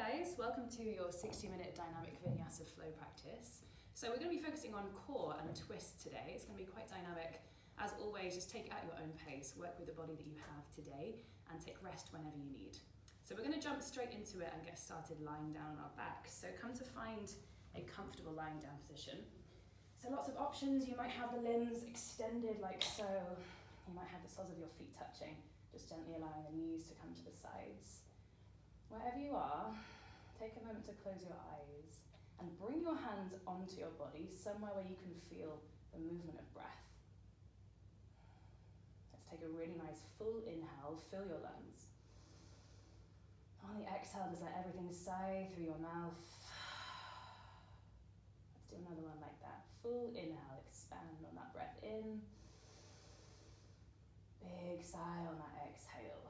guys, welcome to your 60-minute dynamic vinyasa flow practice. So we're going to be focusing on core and twist today. It's going to be quite dynamic. As always, just take it at your own pace, work with the body that you have today, and take rest whenever you need. So we're going to jump straight into it and get started lying down on our back. So come to find a comfortable lying down position. So lots of options. You might have the limbs extended like so. You might have the soles of your feet touching, just gently allowing the knees to come to the sides. Wherever you are, take a moment to close your eyes and bring your hands onto your body, somewhere where you can feel the movement of breath. Let's take a really nice full inhale, fill your lungs. On the exhale, just let everything sigh through your mouth. Let's do another one like that. Full inhale, expand on that breath in. Big sigh on that exhale.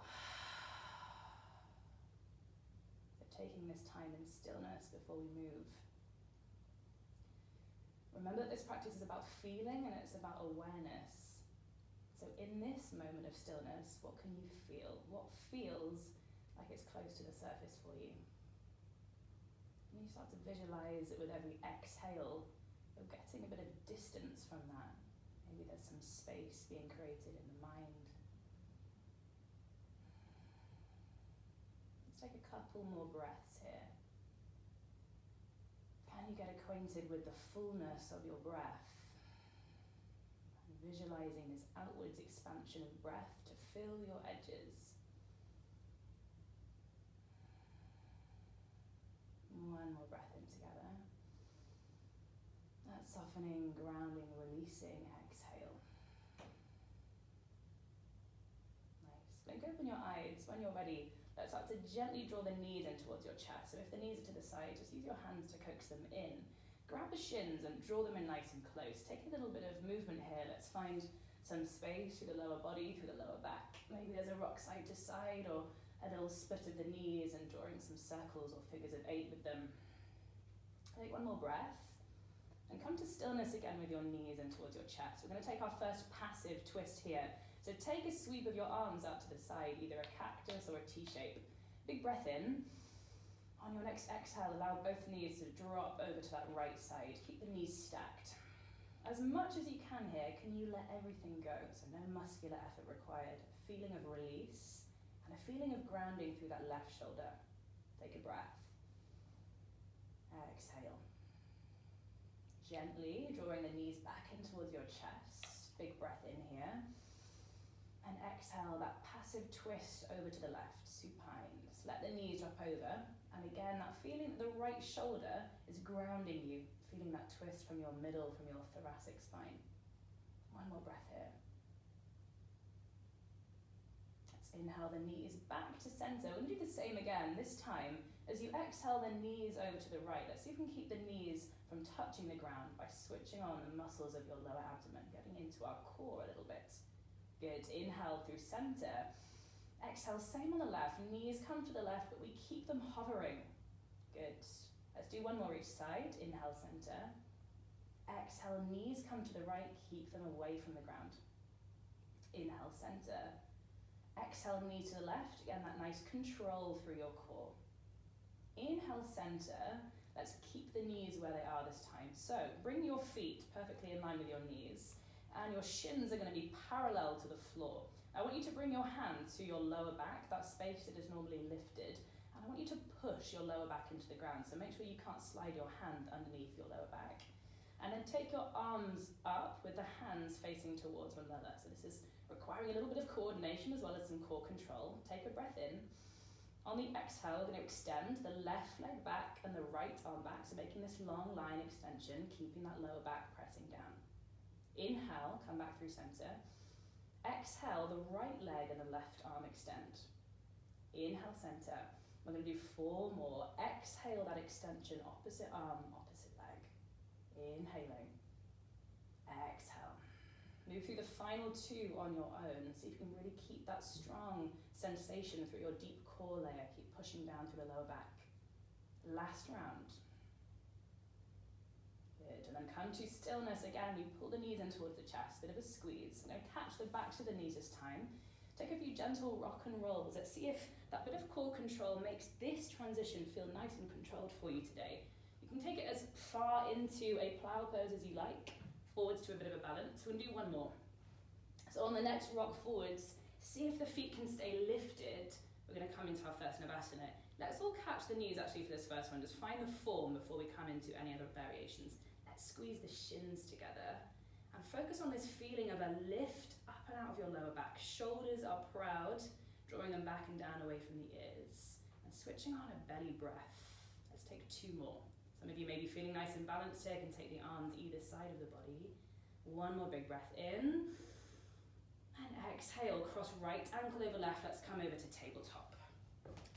Taking this time in stillness before we move. Remember that this practice is about feeling and it's about awareness. So in this moment of stillness, what can you feel? What feels like it's close to the surface for you? And you start to visualize it with every exhale. You're getting a bit of distance from that. Maybe there's some space being created in the mind. Take a couple more breaths here. Can you get acquainted with the fullness of your breath? And visualizing this outwards expansion of breath to fill your edges. One more breath in together. That softening, grounding, releasing exhale. Nice. Blink open your eyes when you're ready. Let's start to gently draw the knees in towards your chest. So if the knees are to the side, just use your hands to coax them in. Grab the shins and draw them in nice and close. Take a little bit of movement here. Let's find some space through the lower body, through the lower back. Maybe there's a rock side to side or a little split of the knees and drawing some circles or figures of 8 with them. Take one more breath and come to stillness again with your knees in towards your chest. We're going to take our first passive twist here. So take a sweep of your arms out to the side, either a cactus or a T-shape. Big breath in. On your next exhale, allow both knees to drop over to that right side. Keep the knees stacked. As much as you can here, can you let everything go? So no muscular effort required. A feeling of release and a feeling of grounding through that left shoulder. Take a breath. Exhale. Gently drawing the knees back in towards your chest. Big breath in here. And exhale, that passive twist over to the left, supine. Just let the knees drop over. And again, that feeling that the right shoulder is grounding you, feeling that twist from your middle, from your thoracic spine. One more breath here. Let's inhale the knees back to center. We're going to do the same again. This time, as you exhale the knees over to the right, let's see if we can keep the knees from touching the ground by switching on the muscles of your lower abdomen, getting into our core a little bit. Good, inhale through center. Exhale, same on the left. Knees come to the left, but we keep them hovering. Good. Let's do one more each side. Inhale, center. Exhale, knees come to the right, keep them away from the ground. Inhale, center. Exhale, knee to the left. Again, that nice control through your core. Inhale, center. Let's keep the knees where they are this time. So bring your feet perfectly in line with your knees. And your shins are going to be parallel to the floor. I want you to bring your hand to your lower back, that space that is normally lifted. And I want you to push your lower back into the ground. So make sure you can't slide your hand underneath your lower back. And then take your arms up with the hands facing towards one another. So this is requiring a little bit of coordination as well as some core control. Take a breath in. On the exhale, we're going to extend the left leg back and the right arm back. So making this long line extension, keeping that lower back pressing down. Inhale, come back through center. Exhale, the right leg and the left arm extend. Inhale, center. We're going to do 4 more. Exhale that extension, opposite arm, opposite leg. Inhaling. Exhale. Move through the final 2 on your own. See if you can really keep that strong sensation through your deep core layer. Keep pushing down through the lower back. Last round. Good, and then come to stillness again. We pull the knees in towards the chest, bit of a squeeze. I'm going to catch the backs of the knees this time. Take a few gentle rock and rolls. Let's see if that bit of core control makes this transition feel nice and controlled for you today. You can take it as far into a plow pose as you like, forwards to a bit of a balance. We're going to do one more. So on the next rock forwards, see if the feet can stay lifted. We're going to come into our first Navasana. Let's all catch the knees actually for this first one. Just find the form before we come into any other variations. Let's squeeze the shins together and focus on this feeling of a lift up and out of your lower back. Shoulders are proud, drawing them back and down away from the ears. And switching on a belly breath. Let's take two more. Some of you may be feeling nice and balanced here. You can take the arms either side of the body. One more big breath in. And exhale, cross right ankle over left. Let's come over to tabletop.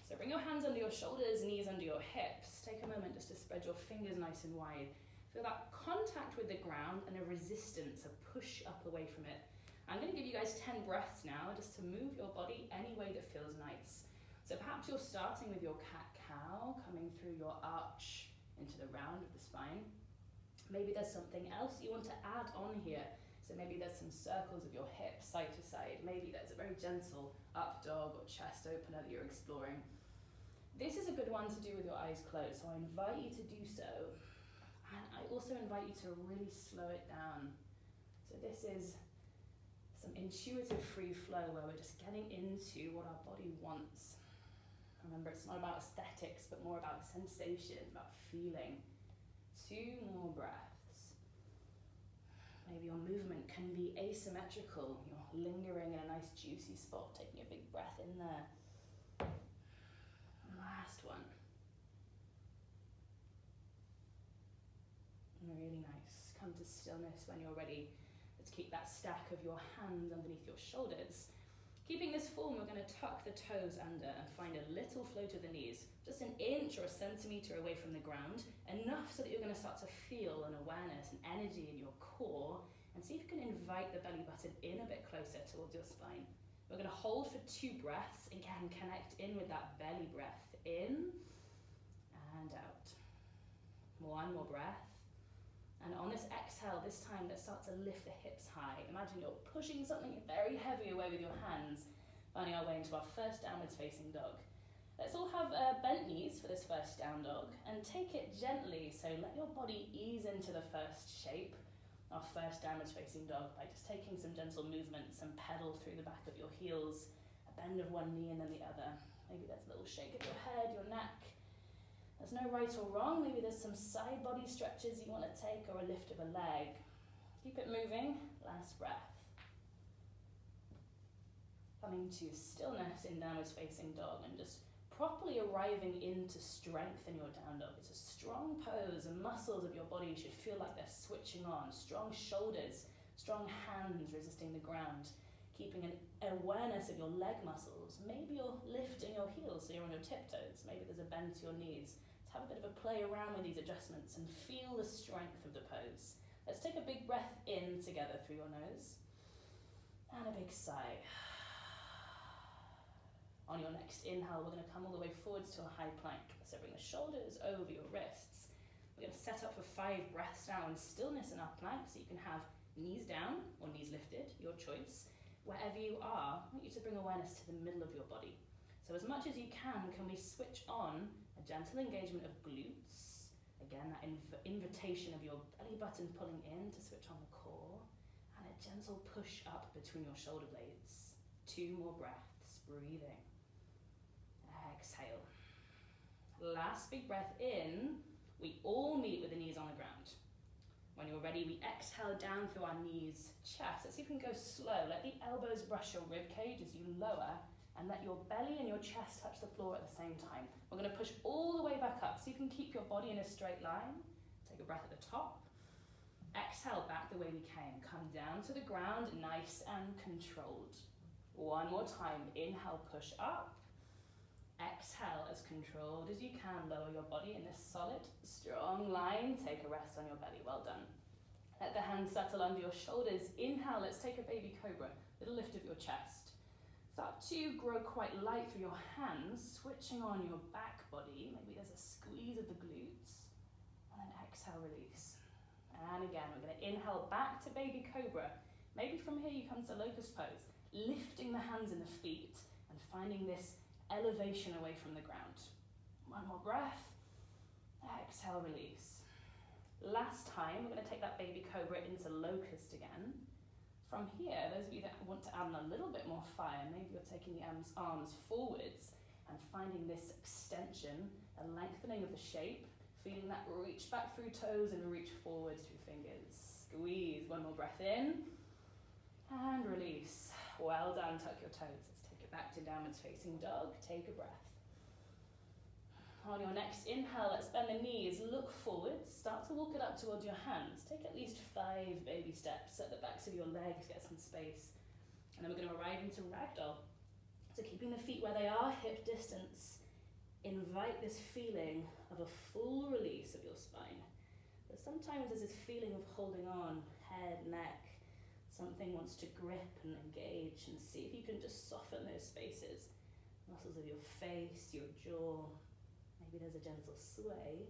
So bring your hands under your shoulders, knees under your hips. Take a moment just to spread your fingers nice and wide. Feel that contact with the ground and a resistance, a push up away from it. I'm going to give you guys 10 breaths now just to move your body any way that feels nice. So perhaps you're starting with your cat-cow, coming through your arch into the round of the spine. Maybe there's something else you want to add on here. So maybe there's some circles of your hips side to side. Maybe there's a very gentle up dog or chest opener that you're exploring. This is a good one to do with your eyes closed, so I invite you to do so. And I also invite you to really slow it down. So this is some intuitive free flow where we're just getting into what our body wants. Remember, it's not about aesthetics, but more about sensation, about feeling. 2 more breaths. Maybe your movement can be asymmetrical. You're lingering in a nice juicy spot, taking a big breath in there. Last one. Really nice. Come to stillness when you're ready. Let's keep that stack of your hands underneath your shoulders. Keeping this form, we're going to tuck the toes under and find a little flow to the knees, just an inch or a centimetre away from the ground, enough so that you're going to start to feel an awareness, an energy in your core, and see if you can invite the belly button in a bit closer towards your spine. We're going to hold for 2 breaths. Again, connect in with that belly breath. In and out. 1 more breath. And on this exhale, this time, let's start to lift the hips high. Imagine you're pushing something very heavy away with your hands, finding our way into our first downwards facing dog. Let's all have bent knees for this first down dog, and take it gently, so let your body ease into the first shape, our first downwards facing dog, by just taking some gentle movements and pedal through the back of your heels, a bend of one knee and then the other. Maybe there's a little shake of your head, your neck. There's no right or wrong. Maybe there's some side body stretches you want to take, or a lift of a leg. Keep it moving. Last breath. Coming to stillness in downwards facing dog and just properly arriving into strength in your down dog. It's a strong pose. The muscles of your body should feel like they're switching on. Strong shoulders, strong hands resisting the ground. Keeping an awareness of your leg muscles. Maybe you're lifting your heels so you're on your tiptoes. Maybe there's a bend to your knees. Let's have a bit of a play around with these adjustments and feel the strength of the pose. Let's take a big breath in together through your nose. And a big sigh. On your next inhale, we're going to come all the way forwards to a high plank. So bring the shoulders over your wrists. We're going to set up for 5 breaths now in stillness in our plank, so you can have knees down or knees lifted, your choice. Wherever you are, I want you to bring awareness to the middle of your body. So as much as you can we switch on a gentle engagement of glutes. Again, that invitation of your belly button pulling in to switch on the core. And a gentle push up between your shoulder blades. 2 more breaths, breathing. Exhale. Last big breath in. We all meet with the knees on the ground. When you're ready, we exhale down through our knees, chest. Let's see if we can go slow. Let the elbows brush your rib cage as you lower, and let your belly and your chest touch the floor at the same time. We're going to push all the way back up, so you can keep your body in a straight line. Take a breath at the top. Exhale back the way we came. Come down to the ground, nice and controlled. 1 more time. Inhale, push up. Exhale as controlled as you can. Lower your body in this solid, strong line. Take a rest on your belly. Well done. Let the hands settle under your shoulders. Inhale, let's take a baby cobra. Little lift of your chest. Start to grow quite light through your hands, switching on your back body. Maybe there's a squeeze of the glutes. And then exhale, release. And again, we're going to inhale back to baby cobra. Maybe from here you come to locust pose. lifting the hands and the feet and finding this elevation away from the ground. One more breath. Exhale, release. Last time, we're going to take that baby cobra into locust again. From here, those of you that want to add a little bit more fire, maybe you're taking the arms forwards and finding this extension, a lengthening of the shape, feeling that reach back through toes and reach forwards through fingers. Squeeze, one more breath in, and release. Well done, tuck your toes. Let's take it back to downwards facing dog. Take a breath. On your next inhale, let's bend the knees, look forwards, start to walk it up towards your hands. Take at least 5 baby steps at the backs of your legs, get some space. And then we're going to arrive into ragdoll. So keeping the feet where they are, hip distance. Invite this feeling of a full release of your spine. But sometimes there's this feeling of holding on, head, neck. Something wants to grip and engage, and see if you can just soften those spaces. Muscles of your face, your jaw. Maybe there's a gentle sway.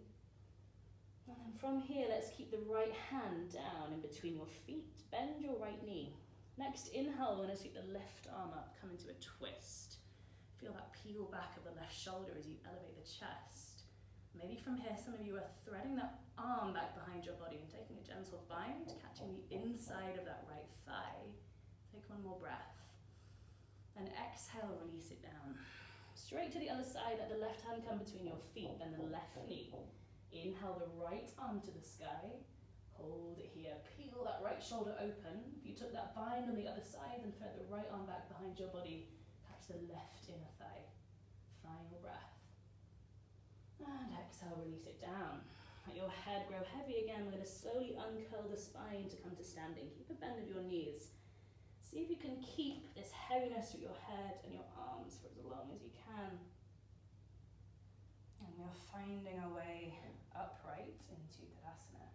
And then from here, let's keep the right hand down in between your feet. Bend your right knee. Next inhale, we're going to sweep the left arm up, come into a twist. Feel that peel back of the left shoulder as you elevate the chest. Maybe from here, some of you are threading that arm back behind your body and taking a gentle bind, catching the inside of that right thigh. Take one more breath. And exhale, release it down. Straight to the other side, let the left hand come between your feet, then the left knee. Inhale the right arm to the sky. Hold it here. Peel that right shoulder open. If you took that bind on the other side, then thread the right arm back behind your body. Catch the left inner thigh. Final breath. And exhale, release it down. Let your head grow heavy again. We're going to slowly uncurl the spine to come to standing. Keep a bend of your knees. See if you can keep this heaviness through your head and your arms for as long as you can. And we're finding our way upright into Tadasana.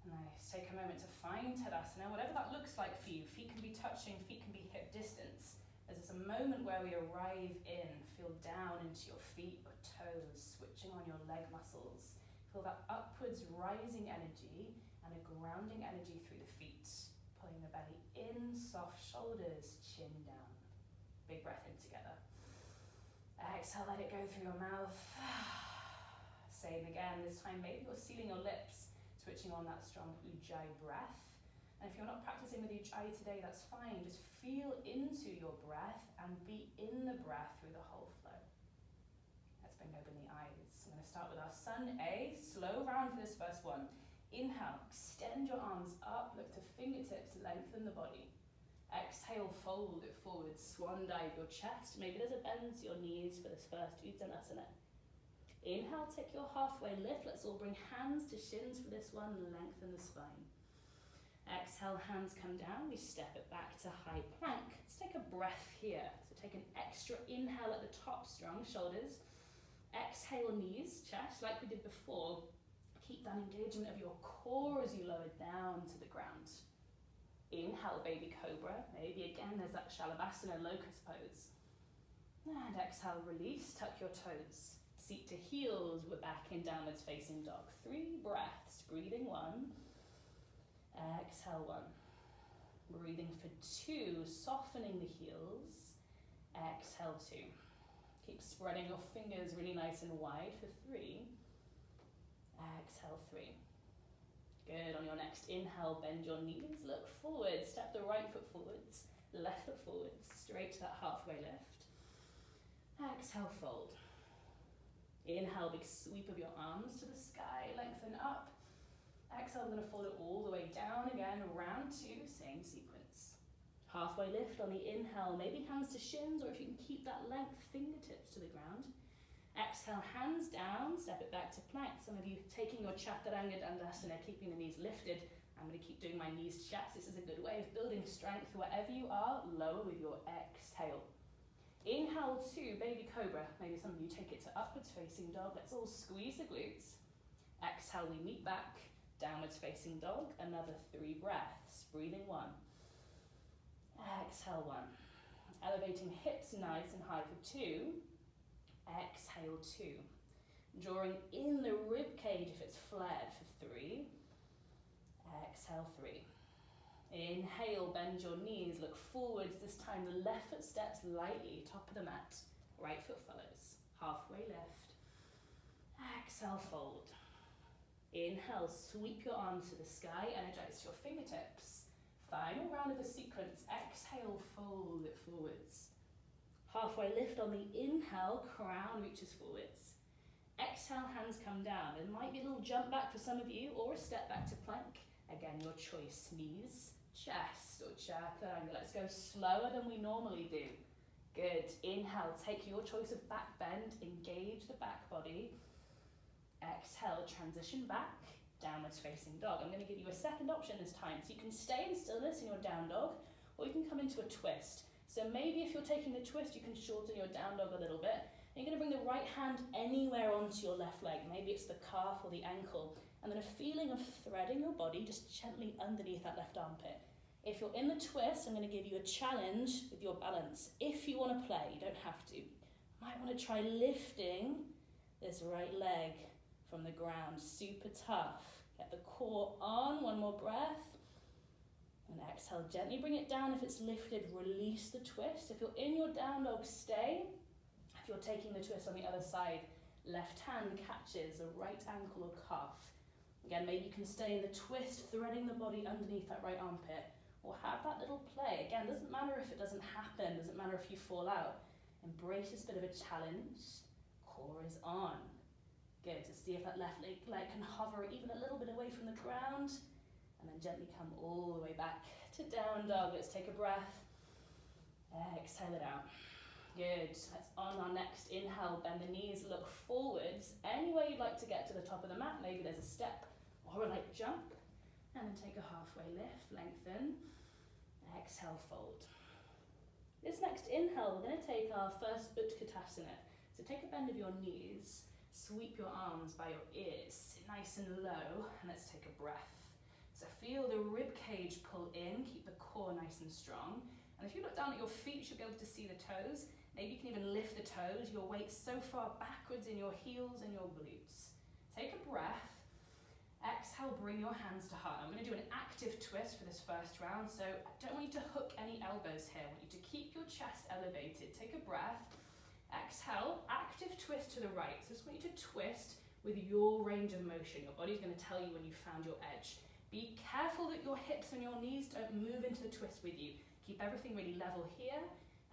Nice. Take a moment to find Tadasana, whatever that looks like for you. Feet can be touching, feet can be hip distance. There's just a moment where we arrive in, feel down into your feet or toes, switching on your leg muscles. Feel that upwards rising energy and a grounding energy through the feet. Pulling the belly in, soft shoulders, chin down. Big breath in together. Exhale, let it go through your mouth. Same again, this time maybe you're sealing your lips, switching on that strong Ujjayi breath. And if you're not practicing with Ujjayi today, that's fine. Just feel into your breath and be in the breath through the whole flow. Let's bring open the eyes. I'm going to start with our Sun A. Slow round for this first one. Inhale, extend your arms up, look to fingertips, lengthen the body. Exhale, fold it forward, swan dive your chest. Maybe there's a bend to your knees for this first Uttanasana. Inhale, take your halfway lift. Let's all bring hands to shins for this one, lengthen the spine. Exhale, hands come down, we step it back to high plank. Let's take a breath here. So take an extra inhale at the top, strong shoulders. Exhale, knees, chest, like we did before. Keep that engagement of your core as you lower down to the ground. Inhale, baby cobra. Maybe again, there's that Savasana, Locust Pose. And exhale, release, tuck your toes. Seat to heels, we're back in downwards facing dog. 3 breaths, breathing 1. Exhale 1. Breathing for 2, softening the heels. Exhale 2. Keep spreading your fingers really nice and wide for 3. Exhale 3. Good. On your next inhale, bend your knees, look forward, step the right foot forwards, left foot forwards, straight to that halfway lift. Exhale, fold. Inhale, big sweep of your arms to the sky, lengthen up. Exhale, I'm going to fold it all the way down again, round 2, same sequence. Halfway lift on the inhale, maybe hands to shins, or if you can keep that length, fingertips to the ground. Exhale, hands down, step it back to plank. Some of you taking your Chaturanga Dandasana, keeping the knees lifted. I'm going to keep doing my knees to chest. This is a good way of building strength wherever you are. Lower with your exhale. Inhale 2, baby cobra. Maybe some of you take it to upwards facing dog. Let's all squeeze the glutes. Exhale, we meet back. Downwards facing dog. Another 3 breaths. Breathing 1. Exhale 1. Elevating hips nice and high for 2. Exhale 2. Drawing in the rib cage if it's flared for 3. Exhale 3. Inhale, bend your knees, look forwards. This time the left foot steps lightly, top of the mat. Right foot follows. Halfway lift. Exhale, fold. Inhale, sweep your arms to the sky, energize your fingertips. Final round of the sequence. Exhale, fold it forwards. Halfway lift on the inhale, crown reaches forwards. Exhale, hands come down. There might be a little jump back for some of you, or a step back to plank. Again, your choice. Knees, chest, or chaturanga. Let's go slower than we normally do. Good. Inhale, take your choice of back bend. Engage the back body. Exhale, transition back. Downwards facing dog. I'm going to give you a second option this time. So you can stay in stillness in your down dog, or you can come into a twist. So maybe if you're taking the twist, you can shorten your down dog a little bit. And you're going to bring the right hand anywhere onto your left leg. Maybe it's the calf or the ankle. And then a feeling of threading your body just gently underneath that left armpit. If you're in the twist, I'm going to give you a challenge with your balance. If you want to play, you don't have to. You might want to try lifting this right leg from the ground. Super tough. Get the core on. One more breath. And exhale, gently bring it down. If it's lifted, release the twist. If you're in your down dog, stay. If you're taking the twist on the other side, left hand catches the right ankle or calf. Again, maybe you can stay in the twist, threading the body underneath that right armpit, or have that little play. Again, doesn't matter if it doesn't happen, doesn't matter if you fall out. Embrace this bit of a challenge. Core is on. Good, to see if that left leg can hover even a little bit away from the ground, and then gently come all the way back to down dog. Let's take a breath. Exhale it out. Good. Let's on our next inhale, bend the knees, look forwards. Any way you'd like to get to the top of the mat. Maybe there's a step or a light jump. And then take a halfway lift, lengthen. Exhale, fold. This next inhale, we're going to take our first Utkatasana. So take a bend of your knees, sweep your arms by your ears, sit nice and low, and let's take a breath. So feel the rib cage pull in, keep the core nice and strong. And if you look down at your feet, you should be able to see the toes. Maybe you can even lift the toes, your weight so far backwards in your heels and your glutes. Take a breath. Exhale, bring your hands to heart. I'm going to do an active twist for this first round, so I don't want you to hook any elbows here. I want you to keep your chest elevated. Take a breath. Exhale, active twist to the right. So I just want you to twist with your range of motion. Your body's going to tell you when you've found your edge. Be careful that your hips and your knees don't move into the twist with you. Keep everything really level here,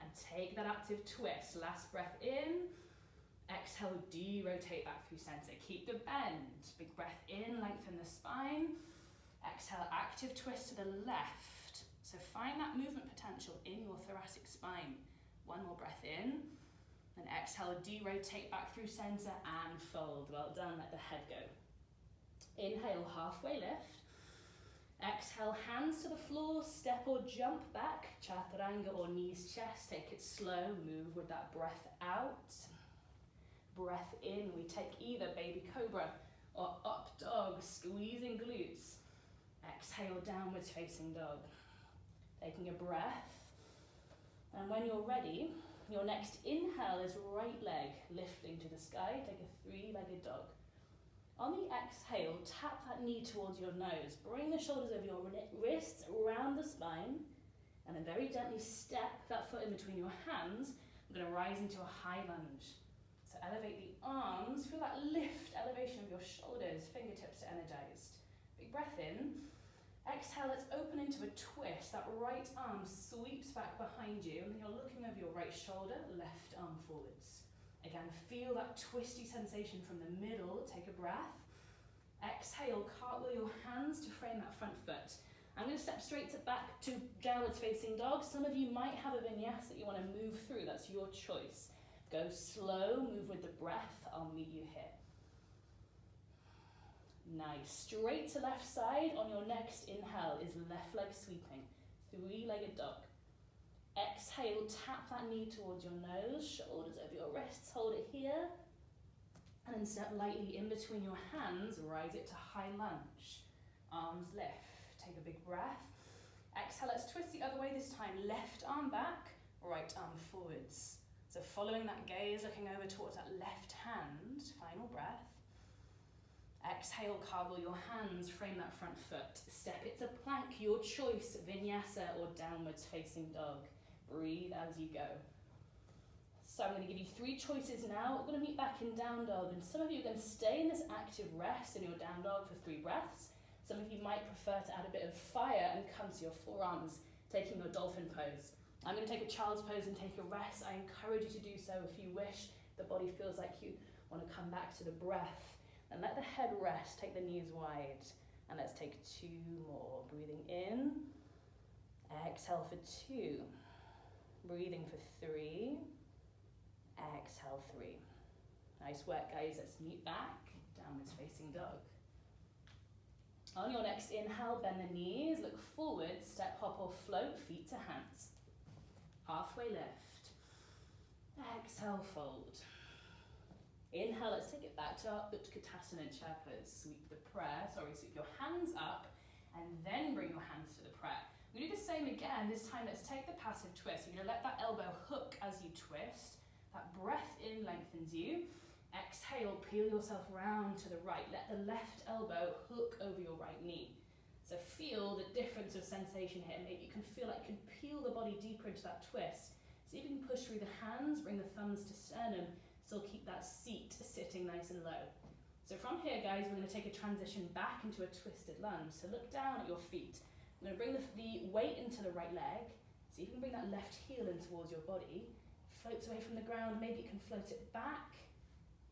and take that active twist. Last breath in. Exhale, de-rotate back through center. Keep the bend. Big breath in, lengthen the spine. Exhale, active twist to the left. So find that movement potential in your thoracic spine. One more breath in. Then exhale, de-rotate back through center and fold. Well done, let the head go. Inhale, halfway lift. Exhale, hands to the floor, step or jump back. Chaturanga or knees, chest. Take it slow, move with that breath out. Breath in, we take either baby cobra or up dog, squeezing glutes. Exhale, downwards facing dog. Taking a breath. And when you're ready, your next inhale is right leg lifting to the sky. Take a three-legged dog. On the exhale, tap that knee towards your nose. Bring the shoulders over your wrists around the spine. And then very gently step that foot in between your hands. I'm going to rise into a high lunge. So elevate the arms, feel that lift, elevation of your shoulders, fingertips are energized. Big breath in. Exhale, let's open into a twist. That right arm sweeps back behind you, and then you're looking over your right shoulder, left arm forwards. Again, feel that twisty sensation from the middle. Take a breath. Exhale, cartwheel your hands to frame that front foot. I'm going to step straight back to downwards facing dog. Some of you might have a vinyasa that you want to move through. That's your choice. Go slow, move with the breath. I'll meet you here. Nice. Straight to left side. On your next inhale is left leg sweeping. Three-legged dog. Exhale, tap that knee towards your nose, shoulders over your wrists, hold it here. And then step lightly in between your hands, rise it to high lunge. Arms lift, take a big breath. Exhale, let's twist the other way this time. Left arm back, right arm forwards. So following that gaze, looking over towards that left hand, final breath. Exhale, carve your hands, frame that front foot. Step it to plank, your choice, vinyasa or downwards facing dog. Breathe as you go. So I'm going to give you 3 choices now. We're going to meet back in down dog, and some of you are going to stay in this active rest in your down dog for 3 breaths. Some of you might prefer to add a bit of fire and come to your forearms, taking your dolphin pose. I'm going to take a child's pose and take a rest. I encourage you to do so if you wish. The body feels like you want to come back to the breath. And let the head rest, take the knees wide. And let's take 2 more. Breathing in. Exhale for 2. Breathing for 3. Exhale 3. Nice work, guys. Let's meet back. Downwards facing dog. On your next inhale, bend the knees, look forward, step, hop or float, feet to hands. Halfway lift. Exhale, fold. Inhale, let's take it back to our Utkatasana chair pose. Sweep your hands up and then bring your hands to the prayer. We do the same again. This time, let's take the passive twist. You're gonna let that elbow hook as you twist. That breath in lengthens you. Exhale, peel yourself round to the right. Let the left elbow hook over your right knee. So feel the difference of sensation here. Maybe you can feel like you can peel the body deeper into that twist. See if you can push through the hands, bring the thumbs to sternum. Still keep that seat sitting nice and low. So from here, guys, we're going to take a transition back into a twisted lunge. So look down at your feet. I'm going to bring the weight into the right leg. See if you can bring that left heel in towards your body. Floats away from the ground. Maybe you can float it back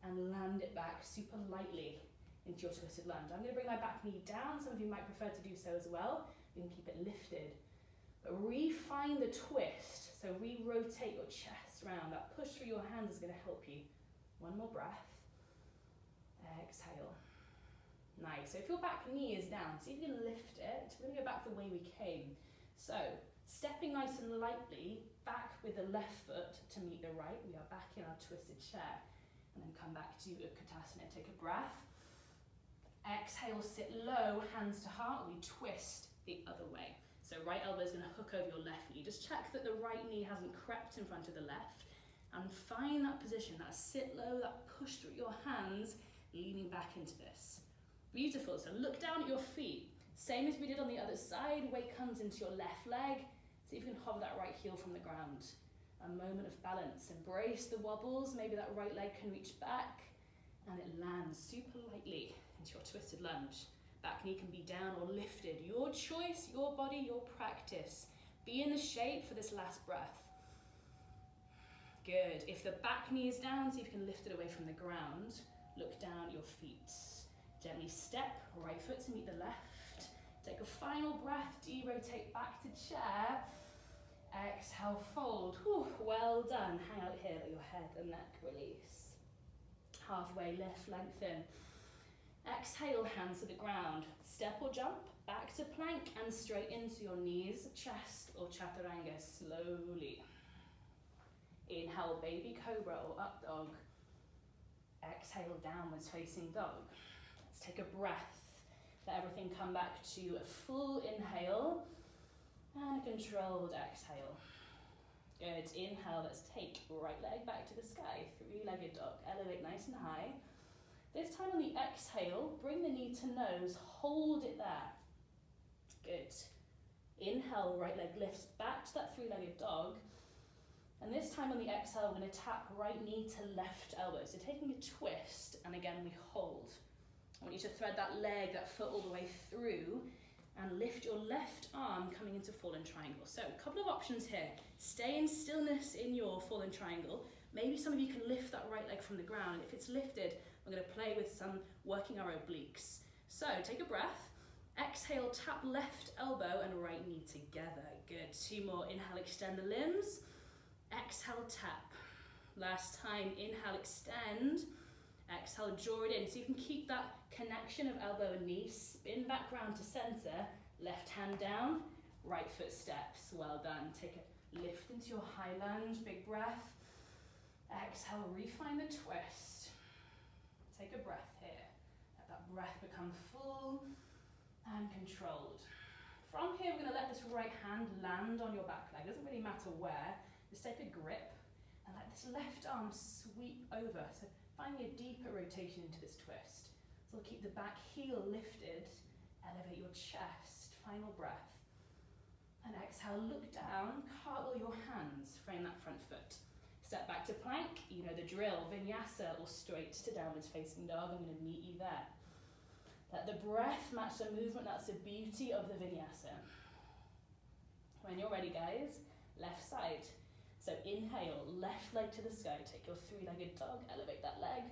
and land it back super lightly into your twisted lunge. I'm going to bring my back knee down. Some of you might prefer to do so as well. You can keep it lifted. But refine the twist. So re-rotate your chest round. That push through your hands is going to help you. One more breath. Exhale. Nice. So if your back knee is down, see if you can lift it. We're going to go back the way we came. So stepping nice and lightly back with the left foot to meet the right. We are back in our twisted chair. And then come back to Utkatasana. Take a breath. Exhale, sit low, hands to heart. We twist the other way. So right elbow is going to hook over your left knee. Just check that the right knee hasn't crept in front of the left. And find that position, that sit low, that push through your hands, leaning back into this. Beautiful. So look down at your feet. Same as we did on the other side. Weight comes into your left leg. See if you can hover that right heel from the ground. A moment of balance. Embrace the wobbles. Maybe that right leg can reach back. And it lands super lightly into your twisted lunge. Back knee can be down or lifted. Your choice, your body, your practice. Be in the shape for this last breath. Good. If the back knee is down, see if you can lift it away from the ground. Look down at your feet. Gently step, right foot to meet the left. Take a final breath, de-rotate back to chair. Exhale, fold. Whew, well done. Hang out here, let your head and neck release. Halfway lift, lengthen. Exhale, hands to the ground. Step or jump, back to plank and straight into your knees, chest or chaturanga slowly. Inhale, baby cobra or up dog. Exhale, downwards facing dog. Let's take a breath. Let everything come back to a full inhale and a controlled exhale. Good. Inhale, let's take right leg back to the sky. 3-legged dog. Elevate nice and high. This time on the exhale, bring the knee to nose. Hold it there. Good. Inhale, right leg lifts back to that 3-legged dog. And this time on the exhale, we're going to tap right knee to left elbow. So taking a twist, and again we hold. I want you to thread that leg, that foot all the way through, and lift your left arm coming into fallen triangle. So a couple of options here. Stay in stillness in your fallen triangle. Maybe some of you can lift that right leg from the ground. If it's lifted, we're going to play with some working our obliques. So take a breath. Exhale, tap left elbow and right knee together. Good. 2 more. Inhale, extend the limbs. Exhale, tap. Last time, inhale, extend. Exhale, draw it in. So you can keep that connection of elbow and knee. Spin back round to center. Left hand down, right foot steps. Well done. Take a lift into your high lunge. Big breath. Exhale, refine the twist. Take a breath here. Let that breath become full and controlled. From here, we're going to let this right hand land on your back leg. Doesn't really matter where. Just take a grip and let this left arm sweep over. So finding a deeper rotation into this twist. So keep the back heel lifted, elevate your chest, final breath. And exhale, look down, cartwheel your hands, frame that front foot. Step back to plank, you know the drill, vinyasa or straight to downwards facing dog. I'm going to meet you there. Let the breath match the movement, that's the beauty of the vinyasa. When you're ready, guys, left side. So inhale, left leg to the sky, take your three-legged dog, elevate that leg.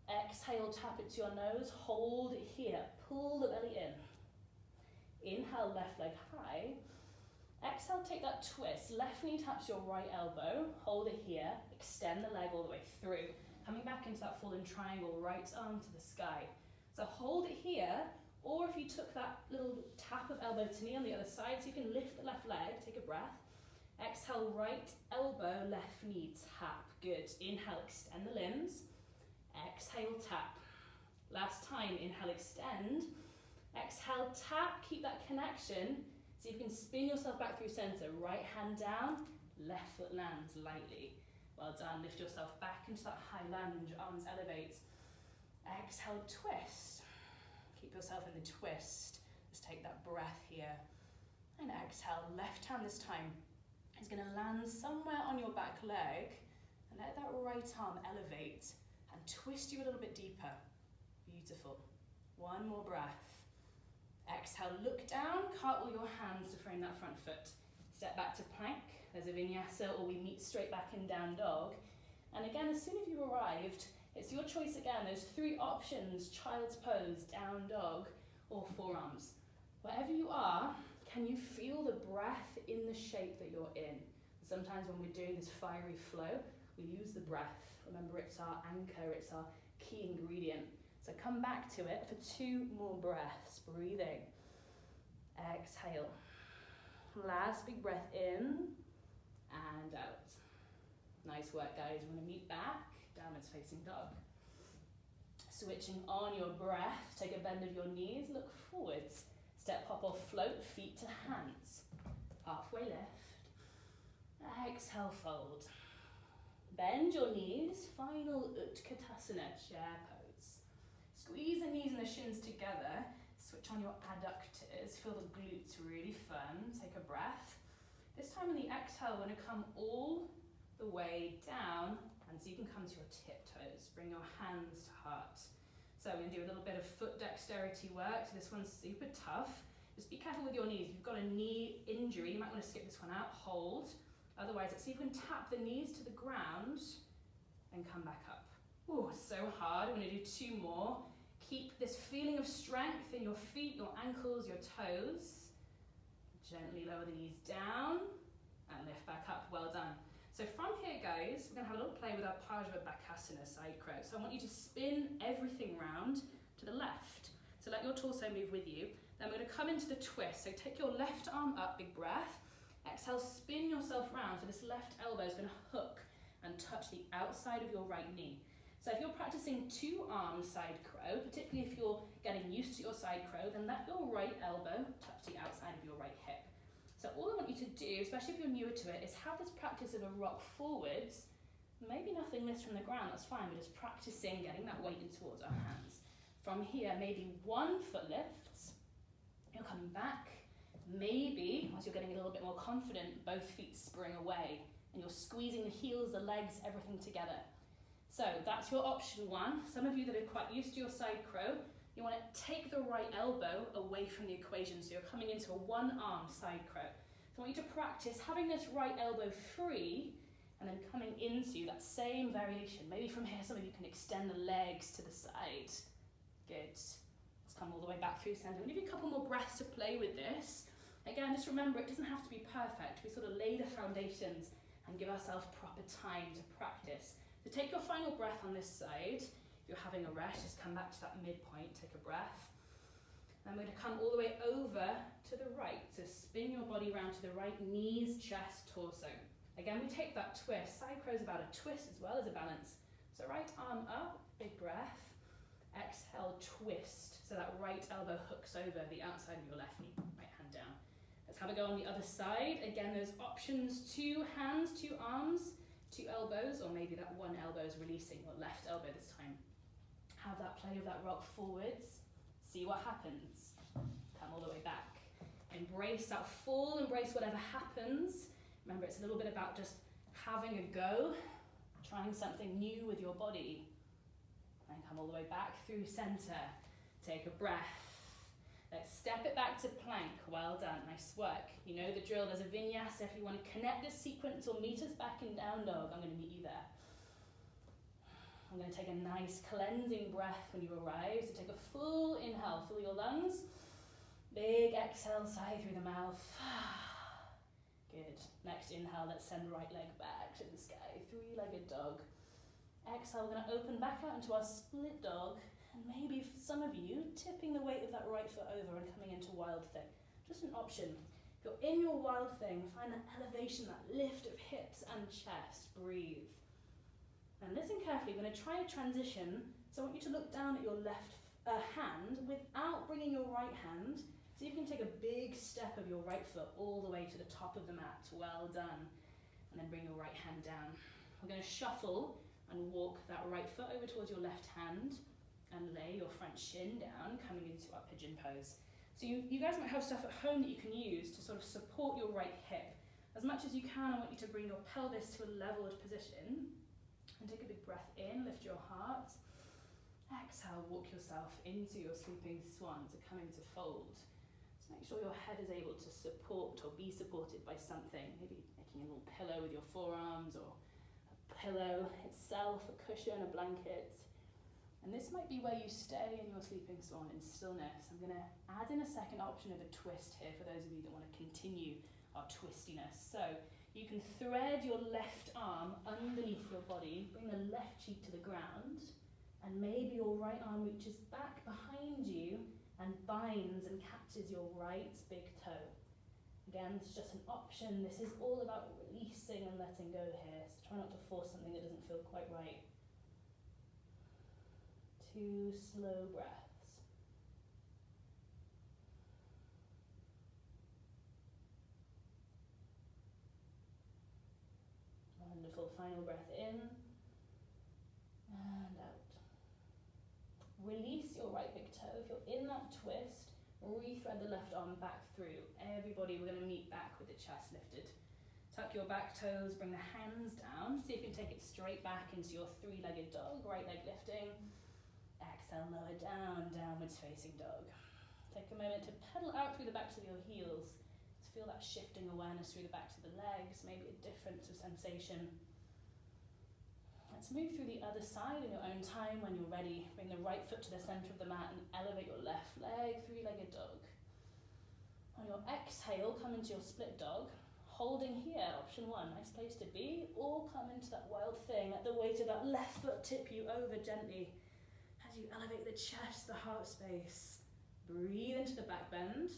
Exhale, tap it to your nose, hold it here, pull the belly in. Inhale, left leg high. Exhale, take that twist. Left knee taps your right elbow. Hold it here. Extend the leg all the way through. Coming back into that fallen triangle, right arm to the sky. So hold it here, or if you took that little tap of elbow to knee on the other side, so you can lift the left leg, take a breath. Exhale, right elbow, left knee tap. Good. Inhale, extend the limbs. Exhale, tap. Last time, inhale, extend. Exhale, tap. Keep that connection. See if you can spin yourself back through center. Right hand down, left foot lands lightly. Well done. Lift yourself back into that high lunge. Arms elevate. Exhale, twist. Keep yourself in the twist. Just take that breath here. And exhale, left hand this time is going to land somewhere on your back leg. And let that right arm elevate and twist you a little bit deeper. Beautiful. One more breath. Exhale, look down, cartwheel your hands to frame that front foot. Step back to plank, there's a vinyasa, or we meet straight back in down dog. And again, as soon as you've arrived, it's your choice again. There's three options: child's pose, down dog, or forearms. Wherever you are, can you feel the breath in the shape that you're in? Sometimes when we're doing this fiery flow, we use the breath. Remember, it's our anchor, it's our key ingredient. So come back to it for 2 more breaths. Breathing. Exhale. Last big breath in and out. Nice work, guys. We're going to meet back. Downwards facing dog. Switching on your breath. Take a bend of your knees. Look forwards. Step, hop, or float. Feet to hands. Halfway lift. Exhale, fold. Bend your knees. Final Utkatasana, chair pose. Squeeze the knees and the shins together. Switch on your adductors. Feel the glutes really firm. Take a breath. This time on the exhale, we're going to come all the way down. And so you can come to your tiptoes. Bring your hands to heart. So we're going to do a little bit of foot dexterity work. So this one's super tough. Just be careful with your knees. If you've got a knee injury, you might want to skip this one out. Hold. Otherwise, let's see if we can tap the knees to the ground and come back up. Oh, so hard. We're going to do 2 more. Keep this feeling of strength in your feet, your ankles, your toes. Gently lower the knees down and lift back up. Well done. So from here, guys, we're going to have a little play with our Pajabakasana side crow. So I want you to spin everything round to the left. So let your torso move with you. Then we're going to come into the twist. So take your left arm up, big breath. Exhale, spin yourself round. So this left elbow is going to hook and touch the outside of your right knee. So if you're practicing 2-arm side crow, particularly if you're getting used to your side crow, then let your right elbow touch the outside of your right hip. So all I want you to do, especially if you're newer to it, is have this practice of a rock forwards. Maybe nothing lifts from the ground, that's fine. We're just practicing getting that weight in towards our hands. From here, maybe 1 foot lifts. You're coming back. Maybe, as you're getting a little bit more confident, both feet spring away. And you're squeezing the heels, the legs, everything together. So that's your option 1. Some of you that are quite used to your side crow, you want to take the right elbow away from the equation. So you're coming into a 1-arm side crow. So I want you to practice having this right elbow free and then coming into that same variation. Maybe from here, some of you can extend the legs to the side. Good. Let's come all the way back through center. We'll give you a couple more breaths to play with this. Again, just remember, it doesn't have to be perfect. We sort of lay the foundations and give ourselves proper time to practice. So take your final breath on this side. If you're having a rest, just come back to that midpoint, take a breath. And we're going to come all the way over to the right. So spin your body around to the right, knees, chest, torso. Again, we take that twist. Side crow is about a twist as well as a balance. So right arm up, big breath. Exhale, twist. So that right elbow hooks over the outside of your left knee. Right hand down. Let's have a go on the other side. Again, those options: 2 hands, 2 arms, 2 elbows, or maybe that 1 elbow is releasing your left elbow this time. have that play of that rock forwards. See what happens. Come all the way back. Embrace that fall, embrace whatever happens. Remember, it's a little bit about just having a go, trying something new with your body. And come all the way back through center. Take a breath. Let's step it back to plank. Well done, nice work. You know the drill, there's a vinyasa. If you want to connect this sequence or meet us back in down dog, I'm going to meet you there. I'm going to take a nice cleansing breath when you arrive. So take a full inhale, fill your lungs. Big exhale, sigh through the mouth. Good. Next inhale, let's send right leg back to the sky. Three-legged dog. Exhale, we're going to open back out into our split dog. And maybe for some of you, tipping the weight of that right foot over and coming into wild thing. Just an option. If you're in your wild thing, find that elevation, that lift of hips and chest. Breathe. And listen carefully. We're going to try a transition. So I want you to look down at your left hand without bringing your right hand. See if you can take a big step of your right foot all the way to the top of the mat. Well done. And then bring your right hand down. We're going to shuffle and walk that right foot over towards your left hand and lay your front shin down, coming into our pigeon pose. So you guys might have stuff at home that you can use to sort of support your right hip. As much as you can, I want you to bring your pelvis to a leveled position. And take a big breath in, lift your heart. Exhale, walk yourself into your sleeping swan to come into fold. So make sure your head is able to support or be supported by something. Maybe making a little pillow with your forearms, or a pillow itself, a cushion, a blanket. And this might be where you stay in your sleeping swan in stillness. I'm going to add in a second option of a twist here for those of you that want to continue our twistiness. So you can thread your left arm underneath your body, bring the left cheek to the ground, and maybe your right arm reaches back behind you and binds and catches your right big toe. Again, it's just an option. This is all about releasing and letting go here. So try not to force something that doesn't feel quite right. 2 slow breaths. Wonderful. Final breath in and out. Release your right big toe. If you're in that twist, rethread the left arm back through. Everybody, we're going to meet back with the chest lifted. Tuck your back toes, bring the hands down. See if you can take it straight back into your three-legged dog, right leg lifting. Exhale, lower down, downwards facing dog. Take a moment to pedal out through the backs of your heels. Just feel that shifting awareness through the backs of the legs, maybe a difference of sensation. Let's move through the other side in your own time when you're ready. Bring the right foot to the center of the mat and elevate your left leg, three-legged dog. On your exhale, come into your split dog. Holding here, option 1, nice place to be, or come into that wild thing. Let the weight of that left foot tip you over gently. As you elevate the chest, the heart space. Breathe into the back bend.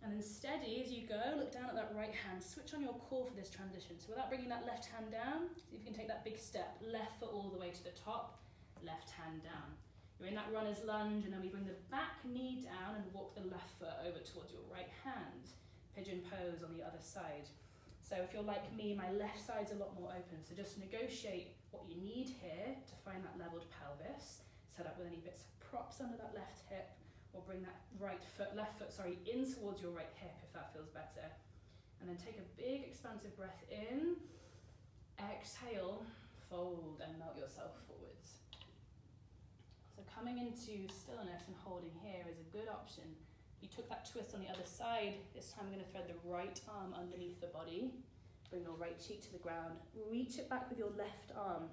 And then steady as you go, look down at that right hand. Switch on your core for this transition. So without bringing that left hand down, see if you can take that big step. Left foot all the way to the top, left hand down. You're in that runner's lunge, and then we bring the back knee down and walk the left foot over towards your right hand. Pigeon pose on the other side. So if you're like me, my left side's a lot more open. So just negotiate what you need here to find that leveled pelvis. Set up with any bits of props under that left hip, or bring that left foot, in towards your right hip if that feels better. And then take a big expansive breath in. Exhale, fold and melt yourself forwards. So coming into stillness and holding here is a good option. You took that twist on the other side. This time I'm going to thread the right arm underneath the body. Bring your right cheek to the ground. Reach it back with your left arm.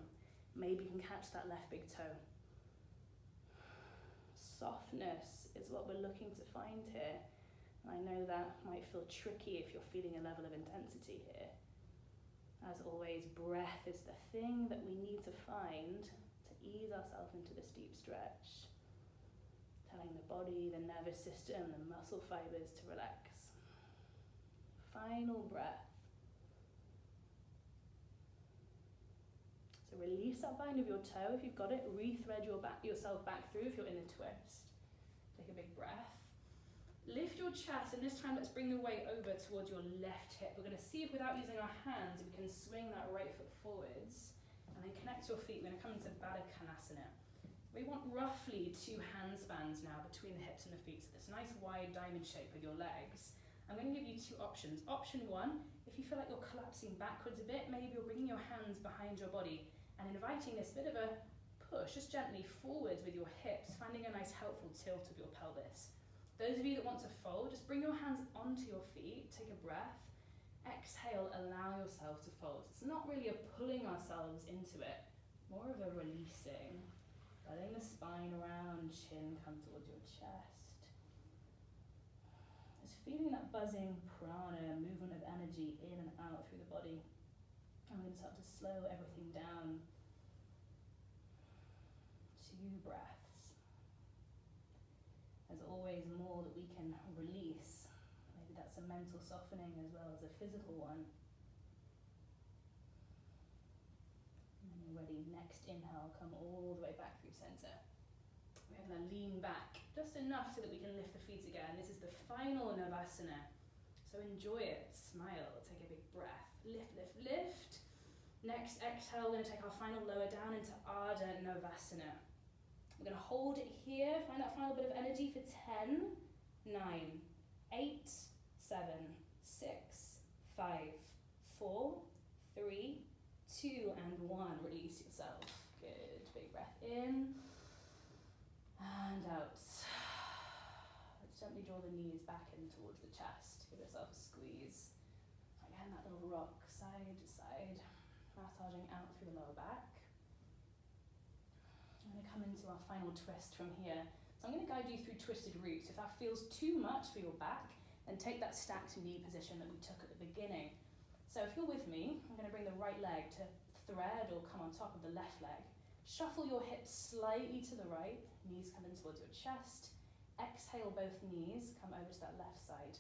Maybe you can catch that left big toe. Softness is what we're looking to find here. I know that might feel tricky if you're feeling a level of intensity here. As always, breath is the thing that we need to find to ease ourselves into this deep stretch. Telling the body, the nervous system, the muscle fibers to relax. Final breath. So release that bind of your toe if you've got it. Rethread yourself back through if you're in a twist. Take a big breath. Lift your chest, and this time let's bring the weight over towards your left hip. We're going to see if without using our hands we can swing that right foot forwards and then connect your feet. We're going to come into Baddha Konasana. We want roughly 2 handspans now between the hips and the feet, so this nice wide diamond shape with your legs. I'm going to give you 2 options. Option 1, if you feel like you're collapsing backwards a bit, maybe you're bringing your hands behind your body and inviting this bit of a push, just gently forwards with your hips, finding a nice helpful tilt of your pelvis. Those of you that want to fold, just bring your hands onto your feet, take a breath, exhale, allow yourself to fold. It's not really a pulling ourselves into it, more of a releasing. Letting the spine around, chin come towards your chest. Just feeling that buzzing prana, movement of energy in and out through the body. I'm going to start to slow everything down. 2 breaths. There's always more that we can release. Maybe that's a mental softening as well as a physical one. Ready, next inhale, come all the way back through center. We're going to lean back just enough so that we can lift the feet again. This is the final Navasana, so enjoy it, smile, take a big breath, lift, lift, lift. Next exhale, we're going to take our final lower down into Ardha Navasana. We're going to hold it here, find that final bit of energy for 10, 9, 8, 7, 6, 5, 4, 3, 2 and 1, release yourself. Good, big breath in and out. Let's gently draw the knees back in towards the chest. Give yourself a squeeze. Again, that little rock side to side, massaging out through the lower back. I'm going to come into our final twist from here. So I'm going to guide you through twisted roots. If that feels too much for your back, then take that stacked knee position that we took at the beginning. So if you're with me, I'm going to bring the right leg to thread or come on top of the left leg. Shuffle your hips slightly to the right, knees come in towards your chest. Exhale both knees, come over to that left side.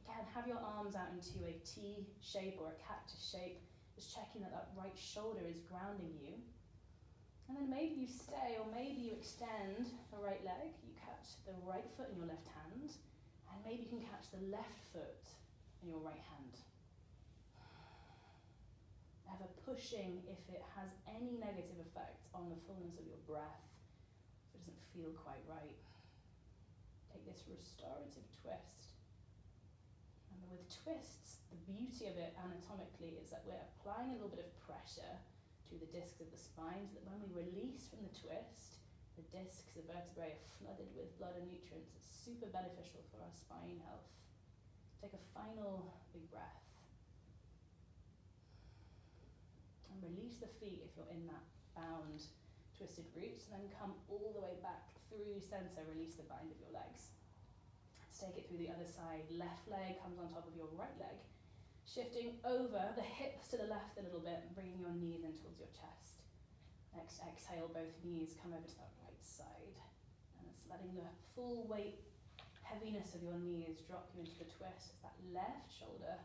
Again, have your arms out into a T shape or a cactus shape, just checking that that right shoulder is grounding you. And then maybe you stay or maybe you extend the right leg, you catch the right foot in your left hand, and maybe you can catch the left foot in your right hand. Never pushing if it has any negative effect on the fullness of your breath, if it doesn't feel quite right. Take this restorative twist. Remember, with twists, the beauty of it anatomically is that we're applying a little bit of pressure to the discs of the spine so that when we release from the twist, the discs, the vertebrae are flooded with blood and nutrients. It's super beneficial for our spine health. Take a final big breath. And release the feet if you're in that bound twisted roots, and then come all the way back through center, release the bind of your legs. Let's take it through the other side. Left leg comes on top of your right leg, shifting over the hips to the left a little bit and bringing your knees in towards your chest. Next exhale, both knees come over to that right side, and it's letting the full weight, heaviness of your knees drop you into the twist as that left shoulder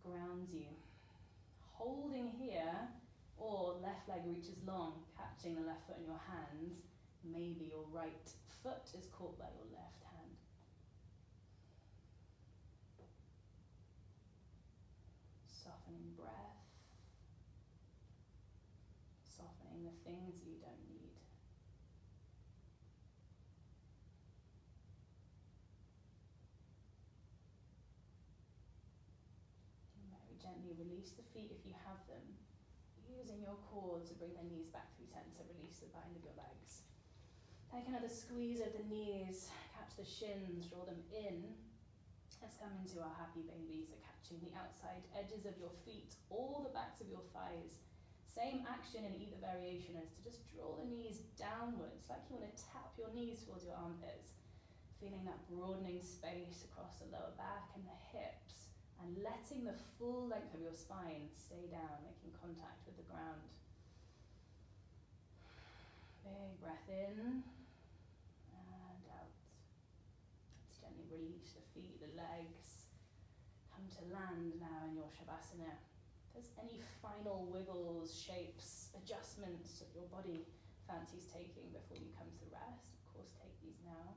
grounds you. Holding here, or left leg reaches long, catching the left foot in your hand. Maybe your right foot is caught by your left hand. Softening breath. Softening the things you don't need. Very gently release the feet if you have them. Using your core to bring the knees back through center, release the bind of your legs. Take another squeeze of the knees, catch the shins, draw them in. Let's come into our happy baby, so catching the outside edges of your feet, all the backs of your thighs. Same action in either variation as to just draw the knees downwards, like you want to tap your knees towards your armpits. Feeling that broadening space across the lower back and the hips. And letting the full length of your spine stay down, making contact with the ground. Big breath in and out. Let's gently release the feet, the legs. Come to land now in your Savasana. If there's any final wiggles, shapes, adjustments that your body fancies taking before you come to rest, of course take these now.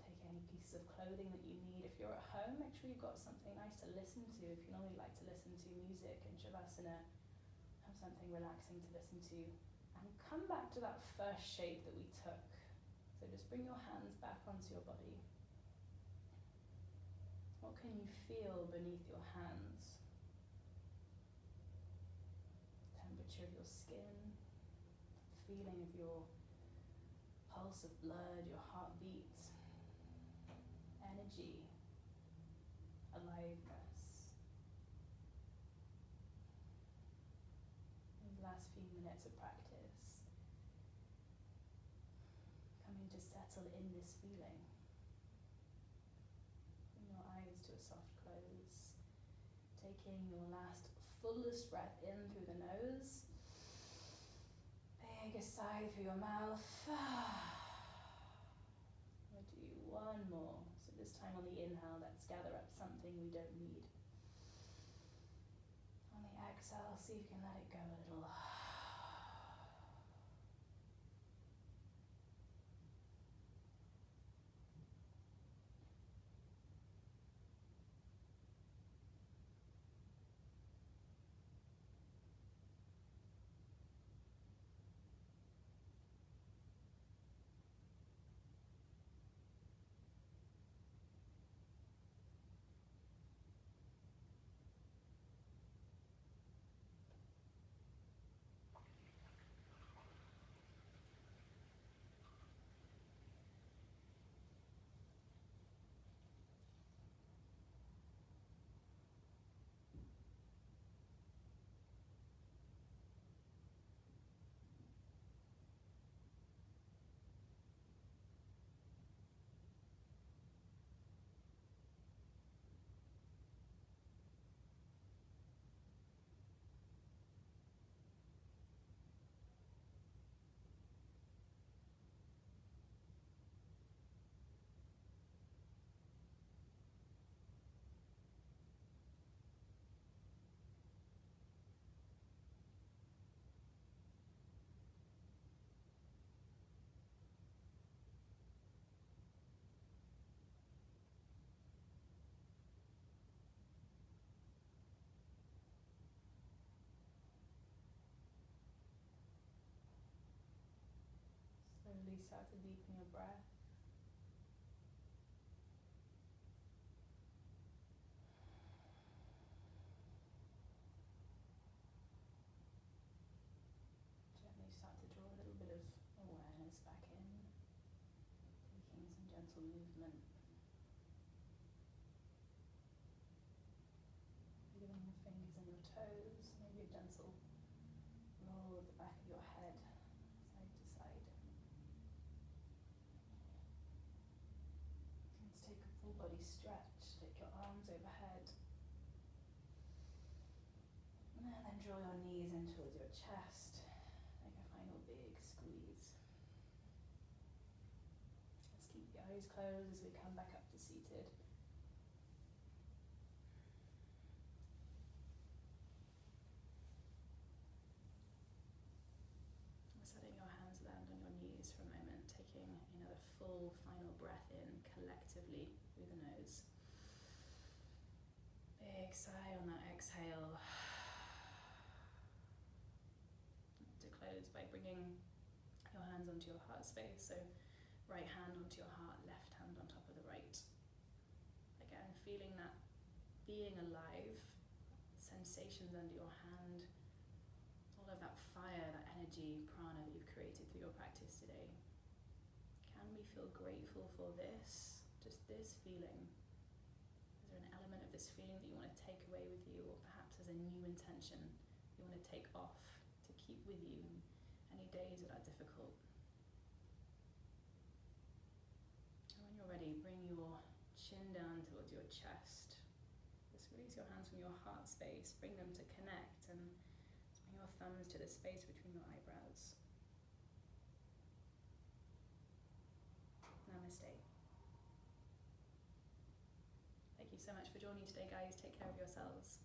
Take any pieces of clothing that you need. If you're at home, make sure you've got something nice to listen to. If you normally like to listen to music in Savasana, have something relaxing to listen to And come back to that first shape that we took. So just bring your hands back onto your body. What can you feel beneath your hands? Temperature of your skin, feeling of your pulse of blood, your heartbeat, energy, aliveness. These last few minutes of practice, coming to settle in this feeling. Bring your eyes to a soft close. Taking your last fullest breath in through the nose. Biggest sigh through your mouth. We'll do one more. So this time on the inhale, let's gather up something we don't need. On the exhale, see if you can let it go a little. Slowly start to deepen your breath. Gently start to draw a little bit of awareness back in, taking some gentle movement. Feeling your fingers and your toes, maybe a gentle roll of the back of your head, side to side. Let's take a full body stretch, take your arms overhead. And then draw your knees in towards your chest. Make a final big squeeze. Let's keep the eyes closed as we come back up to seated. Letting your hands land on your knees for a moment, taking another full final breath in collectively through the nose. Big sigh on that exhale. To close by bringing your hands onto your heart space, so right hand onto your heart, left hand on top of the right. Again, feeling that being alive, sensations under your hand, all of that fire, that energy, prana that you've created through your practice today. Can we feel grateful for this, just this feeling? Is there an element of this feeling that you want to take away with you, or perhaps as a new intention you want to take off to keep with you in any days that are difficult? And when you're ready, bring your chin down towards your chest. Just release your hands from your heart space, bring them to connect, and bring your thumbs to the space between your eyebrows. Namaste. Thank you so much for joining today, guys. Take care of yourselves.